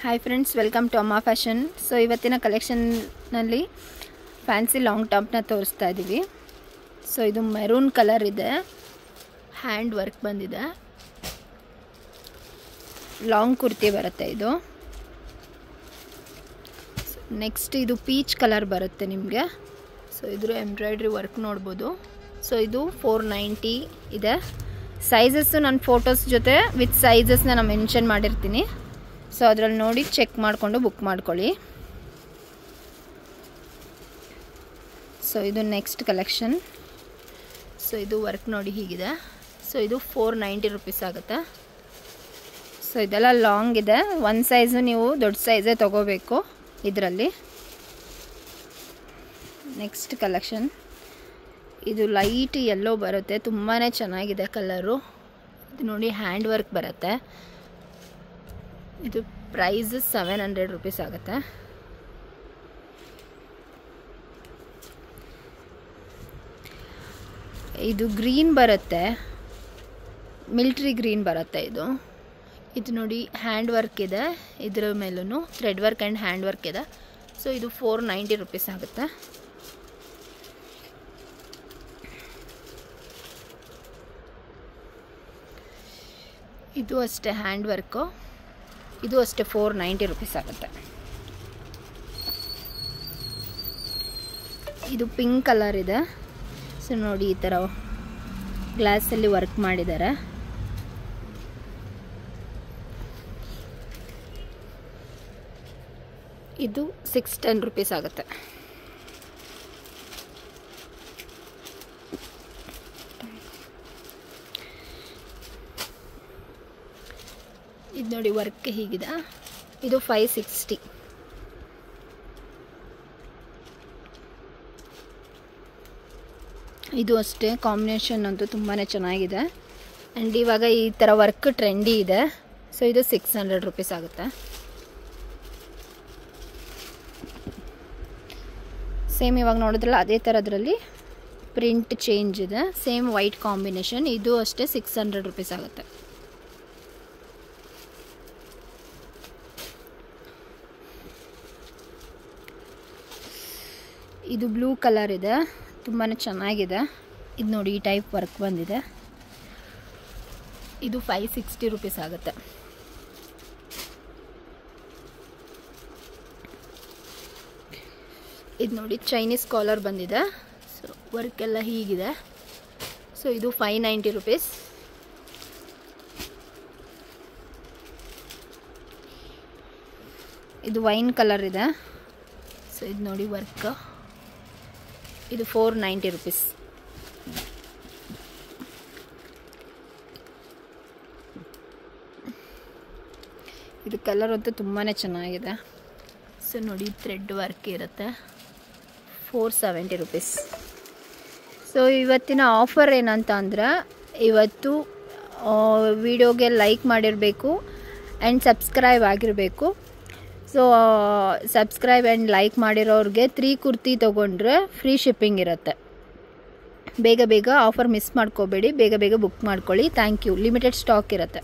Hi friends, welcome to ಅಮ್ಮ fashion. So ಇವತ್ತಿನ ಕಲೆಕ್ಷನ್ನಲ್ಲಿ fancy long ಟಾಪ್ನ ತೋರಿಸ್ತಾ ಇದ್ದೀವಿ. ಸೊ ಇದು ಮೆರೂನ್ ಕಲರ್ ಇದೆ, ಹ್ಯಾಂಡ್ ವರ್ಕ್ ಬಂದಿದೆ, ಲಾಂಗ್ ಕುರ್ತಿ ಬರುತ್ತೆ ಇದು. ನೆಕ್ಸ್ಟ್ ಇದು ಪೀಚ್ ಕಲರ್ ಬರುತ್ತೆ ನಿಮಗೆ. ಸೊ ಇದ್ರ ಎಂಬ್ರಾಯ್ಡ್ರಿ ವರ್ಕ್ ನೋಡ್ಬೋದು. ಸೊ ಇದು 490 ಇದೆ. ಸೈಜಸ್ಸು ನನ್ನ ಫೋಟೋಸ್ ಜೊತೆ ವಿತ್ ಸೈಜಸ್ನ ನಾನು ಮೆನ್ಷನ್ ಮಾಡಿರ್ತೀನಿ. ಸೊ ಅದರಲ್ಲಿ ನೋಡಿ ಚೆಕ್ ಮಾಡಿಕೊಂಡು ಬುಕ್ ಮಾಡ್ಕೊಳ್ಳಿ. ಸೊ ಇದು ನೆಕ್ಸ್ಟ್ ಕಲೆಕ್ಷನ್. ಸೊ ಇದು ವರ್ಕ್ ನೋಡಿ ಹೀಗಿದೆ. ಸೊ ಇದು 490 ರುಪೀಸ್ ಆಗುತ್ತೆ. ಸೊ ಇದೆಲ್ಲ ಲಾಂಗ್ ಇದೆ. ಒಂದು ಸೈಜು ನೀವು ದೊಡ್ಡ ಸೈಜೇ ತೊಗೋಬೇಕು ಇದರಲ್ಲಿ. ನೆಕ್ಸ್ಟ್ ಕಲೆಕ್ಷನ್ ಇದು ಲೈಟ್ ಯೆಲ್ಲೋ ಬರುತ್ತೆ, ತುಂಬಾ ಚೆನ್ನಾಗಿದೆ ಕಲರು. ಇದು ನೋಡಿ ಹ್ಯಾಂಡ್ ವರ್ಕ್ ಬರುತ್ತೆ. ಇದು ಪ್ರೈಸ್ 700 ರುಪೀಸ್ ಆಗುತ್ತೆ. ಇದು ಗ್ರೀನ್ ಬರುತ್ತೆ, ಮಿಲ್ಟ್ರಿ ಗ್ರೀನ್ ಬರುತ್ತೆ ಇದು. ಇದು ನೋಡಿ ಹ್ಯಾಂಡ್ ವರ್ಕ್ ಇದೆ, ಇದರ ಮೇಲೂ thread work and hand work ಇದೆ. ಸೊ ಇದು 490 ರುಪೀಸ್ ಆಗುತ್ತೆ. ಇದು ಅಷ್ಟೇ ಹ್ಯಾಂಡ್ ವರ್ಕು, ಇದು ಅಷ್ಟೇ 490 ರುಪೀಸ್ ಆಗುತ್ತೆ. ಇದು ಪಿಂಕ್ ಕಲರ್ ಇದೆ. ಸೊ ನೋಡಿ ಈ ಥರ ಗ್ಲಾಸಲ್ಲಿ ವರ್ಕ್ ಮಾಡಿದ್ದಾರೆ. ಇದು 610 ರುಪೀಸ್ ಆಗುತ್ತೆ. ಇದು ನೋಡಿ ವರ್ಕ್ ಹೀಗಿದೆ. ಇದು 560. ಇದು ಅಷ್ಟೇ ಕಾಂಬಿನೇಷನ್ ಅಂತೂ ತುಂಬಾ ಚೆನ್ನಾಗಿದೆ. ಆ್ಯಂಡ್ ಇವಾಗ ಈ ಥರ ವರ್ಕ್ ಟ್ರೆಂಡಿ ಇದೆ. ಸೊ ಇದು 600 ರುಪೀಸ್ ಆಗುತ್ತೆ. ಸೇಮ್ ಇವಾಗ ನೋಡಿದ್ರಲ್ಲ ಅದೇ ಥರದ್ರಲ್ಲಿ ಪ್ರಿಂಟ್ ಚೇಂಜ್ ಇದೆ, ಸೇಮ್ ವೈಟ್ ಕಾಂಬಿನೇಷನ್. ಇದು ಅಷ್ಟೇ 600 ರುಪೀಸ್ ಆಗುತ್ತೆ. ಇದು ಬ್ಲೂ ಕಲರ್ ಇದೆ, ತುಂಬಾ ಚೆನ್ನಾಗಿದೆ. ಇದು ನೋಡಿ ಈ ಟೈಪ್ ವರ್ಕ್ ಬಂದಿದೆ. ಇದು 560 ರುಪೀಸ್ ಆಗುತ್ತೆ. ಇದು ನೋಡಿ ಚೈನೀಸ್ ಕಾಲರ್ ಬಂದಿದೆ. ಸೊ ವರ್ಕ್ ಎಲ್ಲ ಹೀಗಿದೆ. ಸೊ ಇದು 590 ರುಪೀಸ್. ಇದು ವೈನ್ ಕಲರ್ ಇದೆ. ಸೊ ಇದು ನೋಡಿ ವರ್ಕ್, ಇದು 490 ರುಪೀಸ್. ಇದು ಕಲರ್ ಅಂತೂ ತುಂಬಾ ಚೆನ್ನಾಗಿದೆ. ಸೊ ನೋಡಿ ಥ್ರೆಡ್ ವರ್ಕ್ ಇರುತ್ತೆ, 470 ರುಪೀಸ್. ಸೊ ಇವತ್ತಿನ ಆಫರ್ ಏನಂತ ಅಂದ್ರೆ, ಇವತ್ತು ವಿಡಿಯೋಗೆ ಲೈಕ್ ಮಾಡಿರಬೇಕು ಆ್ಯಂಡ್ ಸಬ್ಸ್ಕ್ರೈಬ್ ಆಗಿರಬೇಕು. ಸೊ ಸಬ್ಸ್ಕ್ರೈಬ್ ಆ್ಯಂಡ್ ಲೈಕ್ ಮಾಡಿರೋರಿಗೆ 3 ಕುರ್ತಿ ತೊಗೊಂಡ್ರೆ ಫ್ರೀ ಶಿಪ್ಪಿಂಗ್ ಇರುತ್ತೆ. ಬೇಗ ಬೇಗ ಆಫರ್ ಮಿಸ್ ಮಾಡ್ಕೋಬೇಡಿ, ಬೇಗ ಬೇಗ ಬುಕ್ ಮಾಡ್ಕೊಳ್ಳಿ. Thank you. ಲಿಮಿಟೆಡ್ ಸ್ಟಾಕ್ ಇರುತ್ತೆ.